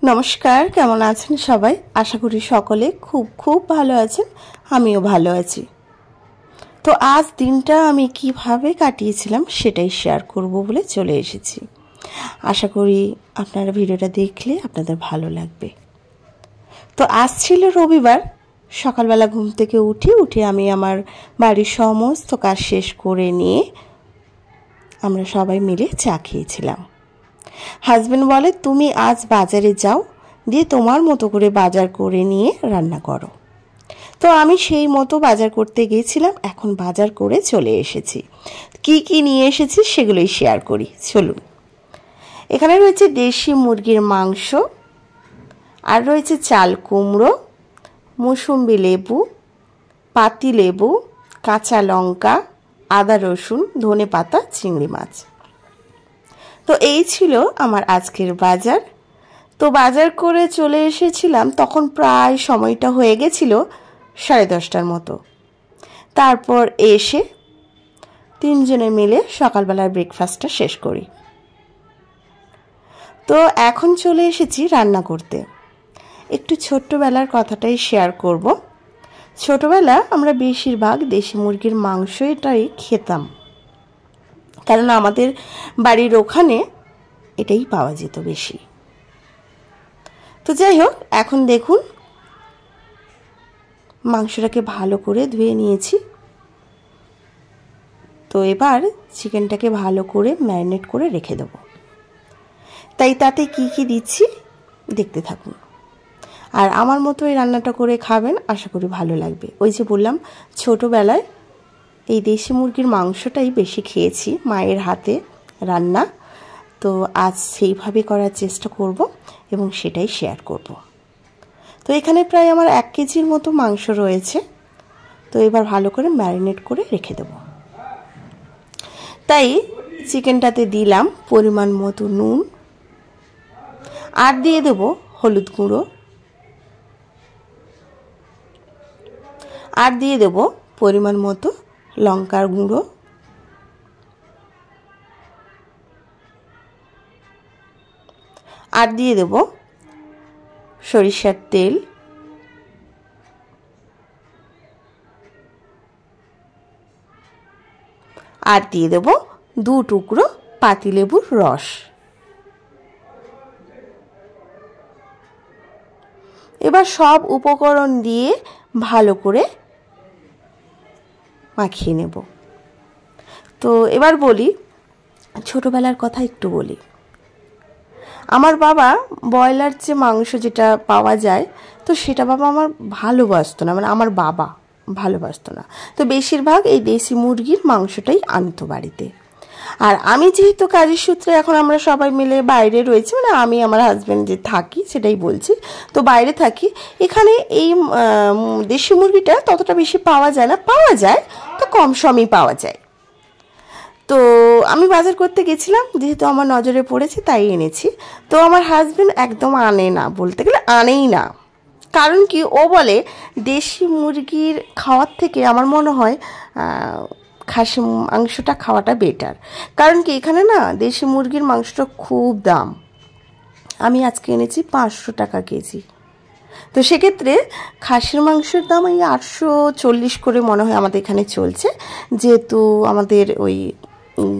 नमस्कार केमन आছেন সবাই आशा करी सकले खूब खूब भालो आছেন आमिও भालो आছি। तो आज दिनटा आमी किभाबे काटिয়েছিলাম সেটাই শেয়ার করব বলে চলে এসেছি। आशा करी আপনারা ভিডিওটা দেখলে আপনাদের ভালো লাগবে। তো আজ ছিল রবিবার, সকালবেলা ঘুম থেকে উঠে আমি আমার বাড়ির সমস্ত কাজ শেষ করে নিয়ে আমরা সবাই মিলে চা খেয়েছিলাম। হাজবেন্ড বলে তুমি আজ বাজারে যাও, দিয়ে তোমার মতো করে বাজার করে নিয়ে রান্না করো। তো আমি সেই মতো বাজার করতে গিয়েছিলাম, এখন বাজার করে চলে এসেছি। কি কি নিয়ে এসেছি সেগুলোই শেয়ার করি, চলুন। এখানে রয়েছে দেশি মুরগির মাংস, আর রয়েছে চাল কুমড়ো, মৌসুম্বি লেবু, পাতি লেবু, কাঁচা লঙ্কা, আদা রসুন, ধনেপাতা, চিংড়ি মাছ। তো এই ছিল আমার আজকের বাজার। তো বাজার করে চলে এসেছিলাম, তখন প্রায় সময়টা হয়ে গেছিল 10:30টার মতো। তারপর এসে তিনজনে মিলে সকালবেলার ব্রেকফাস্টটা শেষ করি। তো এখন চলে এসেছি রান্না করতে। একটু ছোট্টবেলার কথাটাই শেয়ার করব। ছোটবেলা আমরা বেশিরভাগ দেশি মুরগির মাংসটাই খেতাম, কারণ আমাদের বাড়ির ওখানে এটাই পাওয়া যেত বেশি। তো যাই হোক, এখন দেখুন মাংসটাকে ভালো করে ধুয়ে নিয়েছি। তো এবার চিকেনটাকে ভালো করে ম্যারিনেট করে রেখে দেব। তাই তাতে কি কি দিচ্ছি দেখতে থাকুন, আর আমার মতো এই রান্নাটা করে খাবেন, আশা করি ভালো লাগবে। ওই যে বললাম, ছোটবেলায় এই দেশি মুরগির মাংসটাই বেশি খেয়েছি মায়ের হাতে রান্না। তো আজ সেইভাবে করার চেষ্টা করব এবং সেটাই শেয়ার করব। তো এখানে প্রায় আমার 1 কেজির মতো মাংস রয়েছে। তো এবার ভালো করে ম্যারিনেট করে রেখে দেব। তাই চিকেনটাতে দিলাম পরিমাণ মতো নুন, আর দিয়ে দেব হলুদ গুঁড়ো, আর দিয়ে দেব পরিমাণ মতো লঙ্কার গুঁড়ো, আর দিয়ে দেব সরিষার তেল, আর দিয়ে দেব 2 টুকরো পাতিলেবুর রস। এবার সব উপকরণ দিয়ে ভালো করে মাখিয়ে নেব। তো এবার বলি, ছোটবেলার কথা একটু বলি। আমার বাবা ব্রয়লার যে মাংস যেটা পাওয়া যায়, তো সেটা বাবা আমার ভালোবাসতো না, মানে আমার বাবা ভালোবাসতো না। তো বেশিরভাগ এই দেশি মুরগির মাংসটাই আনতো বাড়িতে। আর আমি যেহেতু কাজের সূত্রে এখন আমরা সবাই মিলে বাইরে রয়েছি, মানে আমি আমার হাজব্যান্ড যে থাকি সেটাই বলছি, তো বাইরে থাকি। এখানে এই দেশি মুরগিটা ততটা বেশি পাওয়া যায় না, পাওয়া যায় তো কম সমই পাওয়া যায়। তো আমি বাজার করতে গেছিলাম, যেহেতু আমার নজরে পড়েছে তাই এনেছি। তো আমার হাজব্যান্ড একদম আনে না, বলতে গেলে আনেই না। কারণ কি, ও বলে দেশি মুরগির খাওয়ার থেকে আমার মনে হয় খাসি মাংসটা খাওয়াটা বেটার। কারণ কি, এখানে না দেশি মুরগির মাংসটা খুব দাম। আমি আজকে এনেছি 500 টাকা কেজি। তো সেক্ষেত্রে খাসির মাংসের দাম এই 840 করে মনে হয় আমাদের এখানে চলছে। যেহেতু আমাদের ওই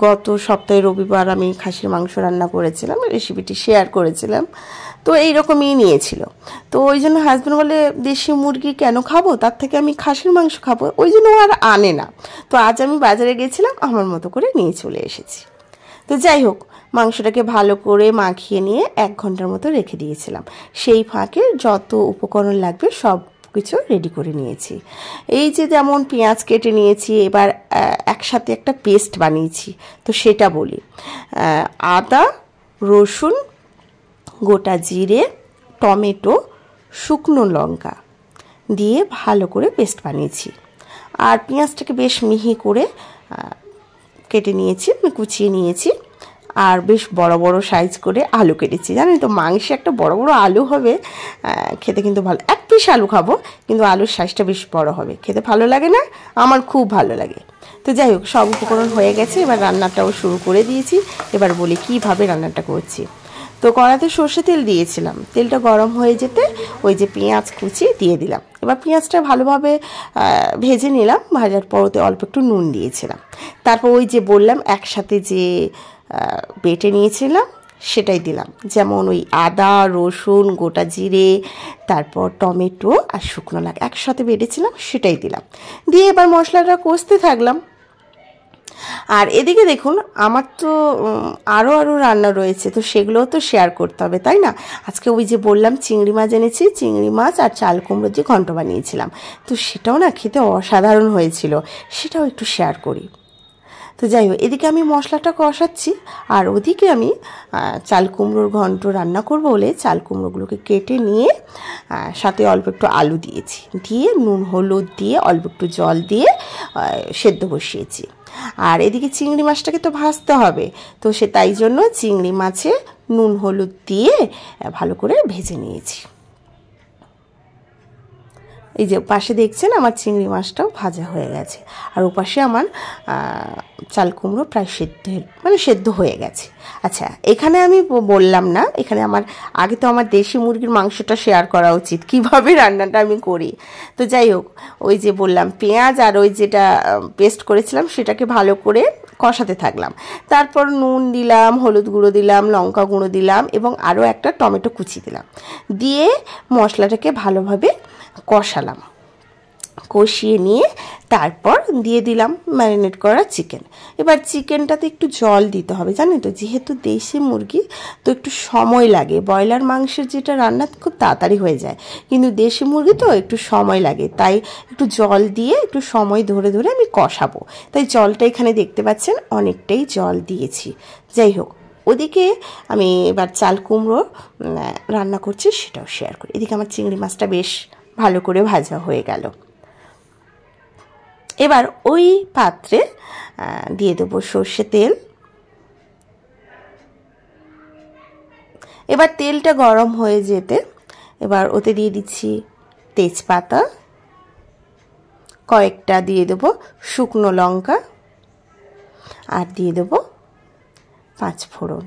গত সপ্তাহে রবিবার আমি খাসির মাংস রান্না করেছিলাম, রেসিপিটি শেয়ার করেছিলাম, তো এইরকমই নিয়েছিল। তো ওই জন্য হাজব্যান্ড বলে দেশি মুরগি কেন খাবো, তার থেকে আমি খাসির মাংস খাবো, ওই জন্য আর আনে না। তো আজ আমি বাজারে গেছিলাম, আমার মতো করে নিয়ে চলে এসেছি। তো যাই হোক, মাংসটাকে ভালো করে মাখিয়ে নিয়ে 1 ঘন্টার মতো রেখে দিয়েছিলাম। সেই ফাঁকে যত উপকরণ লাগবে সব কিছু রেডি করে নিয়েছি। এই যে যেমন পেঁয়াজ কেটে নিয়েছি, এবার একসাথে একটা পেস্ট বানিয়েছি। তো সেটা বলি, আদা রসুন, গোটা জিরে, টমেটো, শুকনো লঙ্কা দিয়ে ভালো করে পেস্ট বানিয়েছি। আর পেঁয়াজটাকে বেশ মিহি করে কেটে নিয়েছি, কুচিয়ে নিয়েছি। আর বেশ বড় বড় সাইজ করে আলু কেটেছি। জানেন তো, মাংসে একটা বড় বড় আলু হবে, খেতে কিন্তু ভালো। 1 পিস আলু খাবো, কিন্তু আলুর সাইজটা বেশ বড় হবে, খেতে ভালো লাগে না? আমার খুব ভালো লাগে। তো যাই হোক, সব উপকরণ হয়ে গেছে, এবার রান্নাটাও শুরু করে দিয়েছি। এবার বলি কিভাবে রান্নাটা করছি। তো কড়াতে সর্ষে তেল দিয়েছিলাম, তেলটা গরম হয়ে যেতে ওই যে পেঁয়াজ কুচি দিয়ে দিলাম। এবার পেঁয়াজটা ভালোভাবে ভেজে নিলাম, ভাজার পর ওতে অল্প একটু নুন দিয়েছিলাম। তারপর ওই যে বললাম একসাথে যে বেটে নিয়েছিলাম সেটাই দিলাম, যেমন ওই আদা, রসুন, গোটা জিরে, তারপর টমেটো আর শুকনো লঙ্কা একসাথে বেটেছিলাম সেটাই দিলাম। দিয়ে এবার মশলাটা কষতে থাকলাম। আর এদিকে দেখুন আমার তো আরও রান্না রয়েছে, তো সেগুলোও তো শেয়ার করতে হবে, তাই না? আজকে ওই যে বললাম চিংড়ি মাছ এনেছি, চিংড়ি মাছ আর চাল কুমড়ো যে ঘন্ট বানিয়েছিলাম, তো সেটাও না খেতে অসাধারণ হয়েছিল, সেটাও একটু শেয়ার করি। তো যাই হোক, এদিকে আমি মশলাটা কষাচ্ছি আর ওদিকে আমি চাল কুমড়োর ঘন্ট রান্না করবো বলে চাল কুমড়োগুলোকে কেটে নিয়ে সাথে অল্প একটু আলু দিয়েছি, দিয়ে নুন হলুদ দিয়ে অল্প একটু জল দিয়ে সেদ্ধ বসিয়েছি। আর এদিকে চিংড়ি মাছটাকে তো ভাজতে হবে, তো সে তাই জন্য চিংড়ি মাছে নুন হলুদ দিয়ে ভালো করে ভেজে নিয়েছি। এই যে পাশে দেখছেন আমার চিংড়ি মাছটাও ভাজা হয়ে গেছে, আর ওপাশে আমার চাল কুমড়ো প্রায় সেদ্ধ হয়ে গেছে। আচ্ছা, এখানে আমি বললাম না, এখানে আমার আগে তো আমার দেশি মুরগির মাংসটা শেয়ার করা উচিত, কিভাবে রান্নাটা আমি করি। তো যাই হোক, ওই যে বললাম পেঁয়াজ আর ওই যেটা পেস্ট করেছিলাম সেটাকে ভালো করে কষাতে থাকলাম। তারপর নুন দিলাম, হলুদ গুঁড়ো দিলাম, লঙ্কা গুঁড়ো দিলাম এবং আরও একটা টমেটো কুচি দিলাম, দিয়ে মশলাটাকে ভালোভাবে কষালাম। কষিয়ে নিয়ে তারপর দিয়ে দিলাম ম্যারিনেট করা চিকেন। এবার চিকেনটাতে একটু জল দিতে হবে, জানেন তো, যেহেতু দেশি মুরগি তো একটু সময় লাগে। ব্রয়লার মাংসের যেটা রান্না খুব তাড়াতাড়ি হয়ে যায়, কিন্তু দেশি মুরগি তো একটু সময় লাগে, তাই একটু জল দিয়ে একটু সময় ধরে ধরে আমি কষাবো। তাই জলটা এখানে দেখতে পাচ্ছেন অনেকটাই জল দিয়েছি। যাই হোক, ওদিকে আমি এবার চাল কুমড়ো রান্না করছি সেটাও শেয়ার করি। এদিকে আমার চিংড়ি মাছটা বেশ ভালো করে ভাজা হয়ে গেল। এবার ওই পাত্রে দিয়ে দেবো সর্ষে তেল। এবার তেলটা গরম হয়ে যেতে এবার ওতে দিয়ে দিচ্ছি তেজপাতা, কয়েকটা দিয়ে দেবো শুকনো লঙ্কা, আর দিয়ে দেবো 5 ফোড়ন।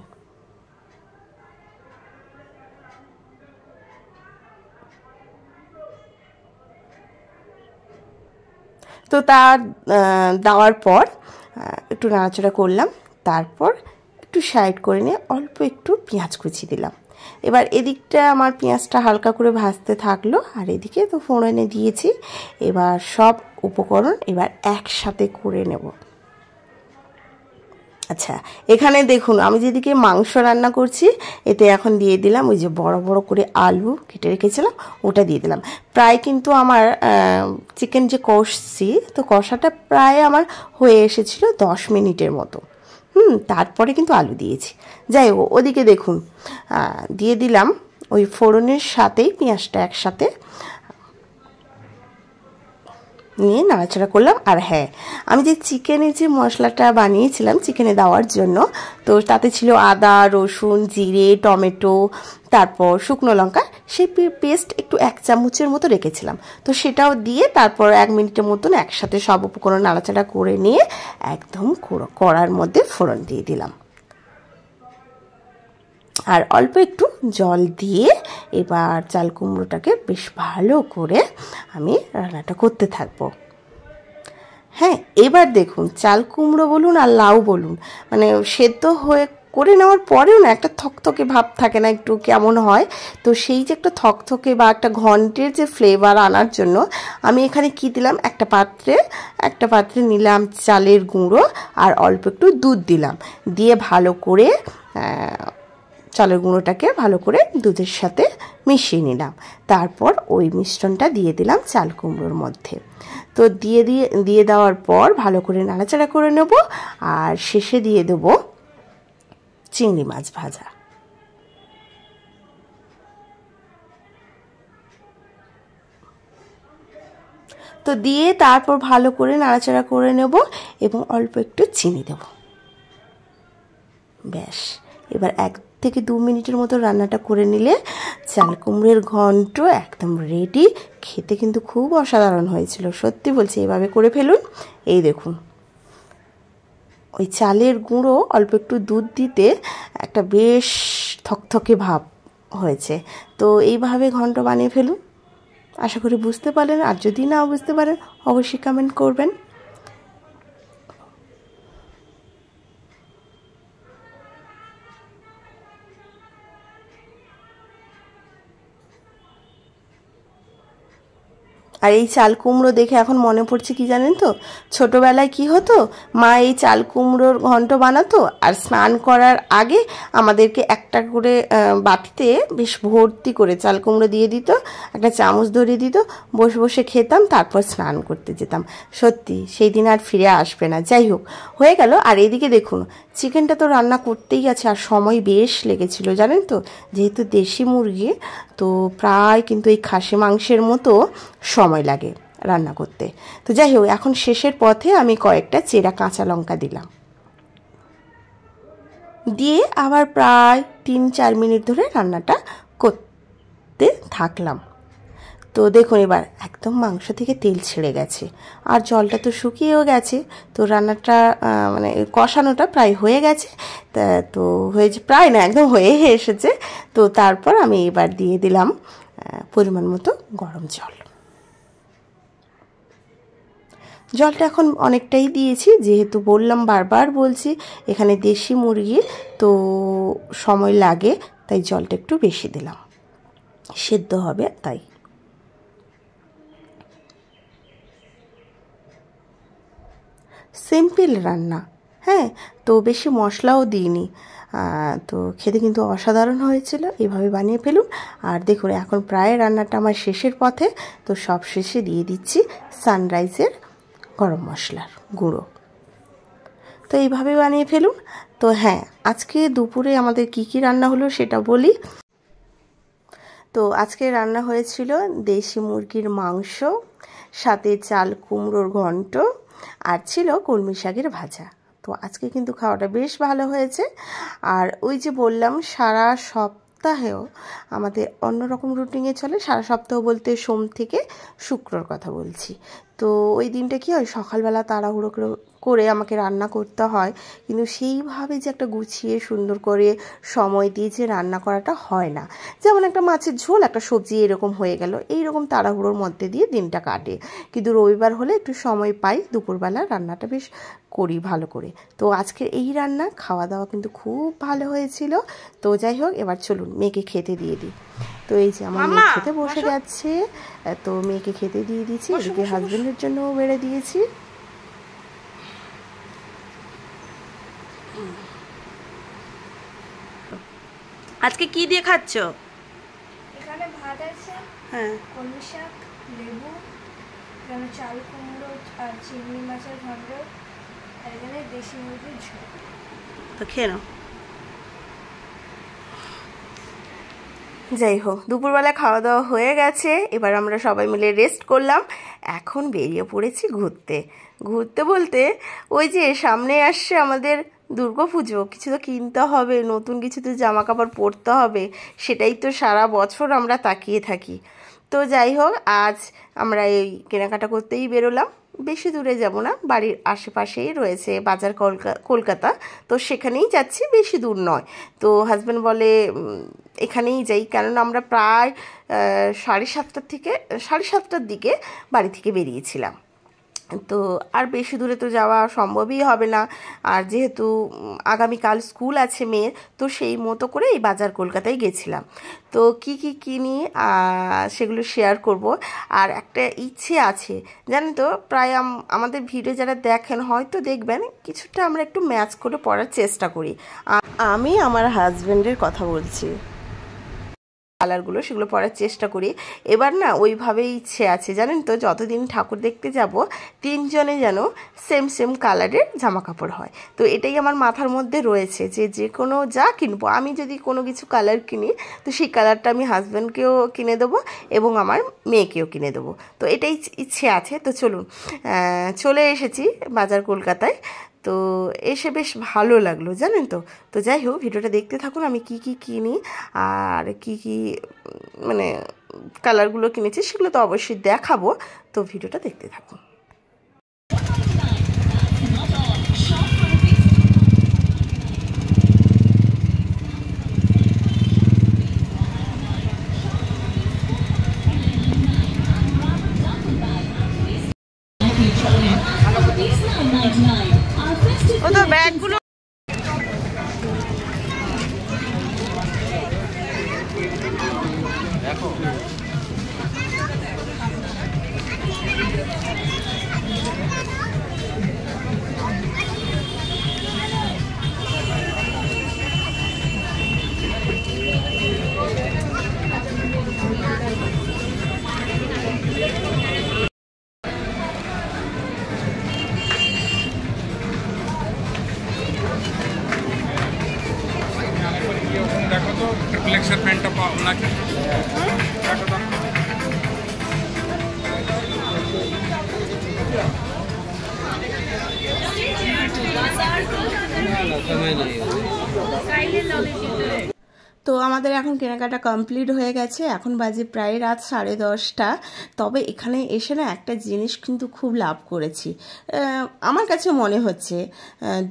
তো তার দেওয়ার পর একটু নাড়াচাড়া করলাম, তারপর একটু সাইড করে নিয়ে অল্প একটু পেঁয়াজ কুচি দিলাম। এবার এদিকটা আমার পেঁয়াজটা হালকা করে ভাজতে থাকলো, আর এদিকে তো ফোড়নে দিয়েছি। এবার সব উপকরণ এবার একসাথে করে নেব। আচ্ছা, এখানে দেখুন আমি যেদিকে মাংস রান্না করছি এতে এখন দিয়ে দিলাম ওই যে বড় বড় করে আলু কেটে রেখেছিলাম, ওটা দিয়ে দিলাম। প্রায় কিন্তু আমার চিকেন যে কষছি, তো কষাটা প্রায় আমার হয়ে এসেছিল 10 মিনিটের মতো। তারপরে কিন্তু আলু দিয়েছি। যাই হোক, ওদিকে দেখুন দিয়ে দিলাম ওই ফোড়নের সাথেই পেঁয়াজটা একসাথে নিয়ে নাড়াচাড়া করলাম। আর হ্যাঁ, আমি যে চিকেনে যে মশলাটা বানিয়েছিলাম চিকেনে দেওয়ার জন্য, তো তাতে ছিল আদা, রসুন, জিরে, টমেটো, তারপর শুকনো লঙ্কা, সেই পেস্ট একটু 1 চামচের মতো রেখেছিলাম, তো সেটাও দিয়ে তারপর 1 মিনিটের মতন একসাথে সব উপকরণ নাড়াচাড়া করে নিয়ে একদম কড়ার মধ্যে ফোড়ন দিয়ে দিলাম। আর অল্প একটু জল দিয়ে এবার চাল কুমড়োটাকে বেশ ভালো করে আমি রান্নাটা করতে থাকবো। হ্যাঁ, এবার দেখুন চাল কুমড়ো বলুন আর লাউ বলুন, মানে সেদ্ধ হয়ে করে নেওয়ার পরেও না একটা থকথকে ভাব থাকে না, একটু কেমন হয়। তো সেই যে একটা থকথকে বা একটা ঘন্টের যে ফ্লেভার আনার জন্য আমি এখানে কি দিলাম, একটা পাত্রে নিলাম চালের গুঁড়ো আর অল্প একটু দুধ দিলাম, দিয়ে ভালো করে চালের গুঁড়োটাকে ভালো করে দুধের সাথে মিশিয়ে নিলাম। তারপর ওই মিশ্রণটা দিয়ে দিলাম চাল কুমড়োর মধ্যে। তো দিয়ে দেওয়ার পর ভালো করে নাড়াচাড়া করে নেব, আর শেষে দিয়ে দেবো চিংড়ি মাছ ভাজা। তো দিয়ে তারপর ভালো করে নাড়াচাড়া করে নেব এবং অল্প একটু চিনি দেব। ব্যাস, এবার 1 থেকে 2 মিনিটের মতো রান্নাটা করে নিলে চাল কুমড়োর ঘন্ট একদম রেডি। খেতে কিন্তু খুব অসাধারণ হয়েছিল, সত্যি বলছি, এইভাবে করে ফেলুন। এই দেখুন, ওই চালের গুঁড়ো অল্প একটু দুধ দিতে একটা বেশ থকথকে ভাব হয়েছে। তো এইভাবে ঘন্ট বানিয়ে ফেলুন। আশা করি বুঝতে পারলেন, আর যদি না বুঝতে পারেন অবশ্যই কমেন্ট করবেন। আর এই চাল কুমড়ো দেখে এখন মনে পড়ছে কি জানেন তো, ছোটোবেলায় কি হতো, মা এই চাল কুমড়োর ঘন্ট বানাতো আর স্নান করার আগে আমাদেরকে একটা করে বাটিতে বেশ ভর্তি করে চাল কুমড়ো দিয়ে দিত, একটা চামচ ধরিয়ে দিত, বসে বসে খেতাম, তারপর স্নান করতে যেতাম। সত্যি সেই দিন আর ফিরে আসবে না। যাই হোক, হয়ে গেল। আর এদিকে দেখুন, চিকেনটা তো রান্না করতেই আছে, আর সময় বেশ লেগেছিল জানেন তো, যেহেতু দেশি মুরগি তো প্রায় কিন্তু এই খাসি মাংসের মতো সময় লাগে রান্না করতে। তো যাই হোক, এখন শেষের পথে আমি কয়েকটা চেরা কাঁচা লঙ্কা দিলাম, দিয়ে আবার প্রায় 3-4 মিনিট ধরে রান্নাটা করতে থাকলাম। তো দেখুন এবার একদম মাংস থেকে তেল ছেড়ে গেছে, আর জলটা তো শুকিয়েও গেছে। তো রান্নাটা মানে কষানোটা প্রায় হয়ে গেছে। তো হয়েছে প্রায় না, একদম হয়ে এসেছে। তো তারপর আমি এবার দিয়ে দিলাম পরিমাণ মতো গরম জল। জলটা এখন অনেকটাই দিয়েছি, যেহেতু বললাম, বারবার বলছি, এখানে দেশি মুরগি তো সময় লাগে, তাই জলটা একটু বেশি দিলাম, সেদ্ধ হবে তাই। সিম্পল রান্না, হ্যাঁ, তো বেশি মশলাও দিইনি। তো খেতে কিন্তু অসাধারণ হয়েছিল। এভাবে বানিয়ে ফেলুন। আর দেখুন এখন প্রায় রান্নাটা আমার শেষের পথে। তো সব শেষে দিয়ে দিচ্ছি সানরাইজের গরম মশলার গুঁড়ো। তো এইভাবে বানিয়ে ফেলুন। তো হ্যাঁ, আজকে দুপুরে আমাদের কি কি রান্না হলো সেটা বলি। তো আজকে রান্না হয়েছিল দেশি মুরগির মাংস, সাথে চাল কুমড়োর ঘন্ট, আর ছিল কলমি শাকের ভাজা। তো আজকে কিন্তু খাওয়াটা বেশ ভালো হয়েছে। আর ওই যে বললাম, সারা সপ্তাহেও আমাদের অন্যরকম রুটিনে চলে। সারা সপ্তাহ বলতে সোম থেকে শুক্রর কথা বলছি। তো ওই দিনটা কি হয়, সকালবেলা তাড়াহুড়ো করে আমাকে রান্না করতে হয়, কিন্তু সেইভাবে যে একটা গুছিয়ে সুন্দর করে সময় দিয়ে যে রান্না করাটা হয় না। যেমন একটা মাছের ঝোল, একটা সবজি এরকম হয়ে গেল, এইরকম তাড়াহুড়োর মধ্যে দিয়ে দিনটা কাটে। কিন্তু রবিবার হলে একটু সময় পাই, দুপুরবেলা রান্নাটা বেশ করি ভালো করে। তো আজকের এই রান্না খাওয়া দাওয়া কিন্তু খুব ভালো হয়েছিল। তো যাই হোক, এবার চলুন মেয়েকে খেতে দিয়ে দিই। তো এই যে আমার মেয়ে খেতে বসে যাচ্ছে। তো মেয়েকে খেতে দিয়ে দিয়েছি, এদিকে হাজবেন্ডের জন্যও বেড়ে দিয়েছি। আজকে কি দিয়ে খাচ্ছ? এখানে ভাত আছে, হ্যাঁ, কলমি শাক, লেবু, এখানে চাল কুমড়ো আর চিংড়ি মাছের ঘন্ট, আর এখানে দেশি মুরগির ঝোল। তো খেয়ে নাও। যাই হোক, দুপুরবেলা খাওয়া দাওয়া হয়ে গেছে। এবার আমরা সবাই মিলে রেস্ট করলাম। এখন বেরিয়ে পড়েছি ঘুরতে। ঘুরতে বলতে ওই যে সামনে আসছে আমাদের দুর্গাপুজো, কিছু তো কিনতে হবে, নতুন কিছু তো জামা কাপড় পরতে হবে, সেটাই তো সারা বছর আমরা তাকিয়ে থাকি। তো যাই হোক, আজ আমরা এই কেনাকাটা করতেই বেরোলাম। বেশি দূরে যাব না, বাড়ির আশেপাশেই রয়েছে বাজার কলকাতা, তো সেখানেই যাচ্ছি, বেশি দূর নয়। তো হাজব্যান্ড বলে এখানেই যাই, কেননা আমরা প্রায় 7:30টার দিকে বাড়ি থেকে বেরিয়েছিলাম। তো আর বেশি দূরে তো যাওয়া সম্ভবই হবে না। আর যেহেতু আগামীকাল স্কুল আছে মেয়ের, তো সেই মতো করে এই বাজার কলকাতায় গেছিলাম। তো কি কি কিনি সেগুলো শেয়ার করব। আর একটা ইচ্ছে আছে জানেন তো, প্রায় আমাদের ভিডিও যারা দেখেন হয়তো দেখবেন, কিছুটা আমরা একটু ম্যাচ করে পড়ার চেষ্টা করি। আমি আমার হাজব্যান্ডের কথা বলছি, কালারগুলো সেগুলো পরার চেষ্টা করি। এবার না ওইভাবেই ইচ্ছে আছে জানেন তো, যতদিন ঠাকুর দেখতে যাব 3 জনে যেন সেম সেম কালারের জামা কাপড় হয়। তো এটাই আমার মাথার মধ্যে রয়েছে, যে কোনো যা কিনবো, আমি যদি কোনো কিছু কালার কিনি, তো সেই কালারটা আমি হাজব্যান্ডকেও কিনে দেবো এবং আমার মেয়েকেও কিনে দেবো। তো এটাই ইচ্ছে আছে। তো চলুন, চলে এসেছি বাজার কলকাতায়। তো এসে বেশ ভালো লাগলো জানেন তো। তো যাই হোক, ভিডিওটা দেখতে থাকুন, আমি কি কি কিনি আর কি কি মানে কালারগুলো কিনেছি সেগুলো তো অবশ্যই দেখাবো। তো ভিডিওটা দেখতে থাকুন। তো আমাদের এখন কেনাকাটা কমপ্লিট হয়ে গেছে, এখন বাজে প্রায় রাত 10:30। তবে এখানে এসে না একটা জিনিস কিন্তু খুব লাভ করেছি আমার কাছে মনে হচ্ছে।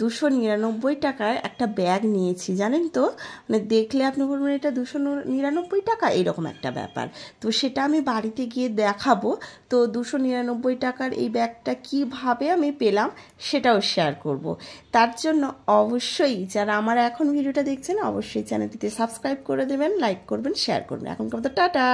299 টাকার একটা ব্যাগ নিয়েছি, জানেন তো, মানে দেখলে আপনি বলবেন এটা 299 টাকা, এরকম একটা ব্যাপার। তো সেটা আমি বাড়িতে গিয়ে দেখাবো। তো 299 টাকার এই ব্যাগটা কিভাবে আমি পেলাম সেটাও শেয়ার করব। তার জন্য অবশ্যই যারা আমার এখন ভিডিওটা দেখছেন অবশ্যই চ্যানেলটিতে সাবস্ক্রাইব করে দেবেন, লাইক করবেন, শেয়ার করবেন। এখনকার মতো টাটা।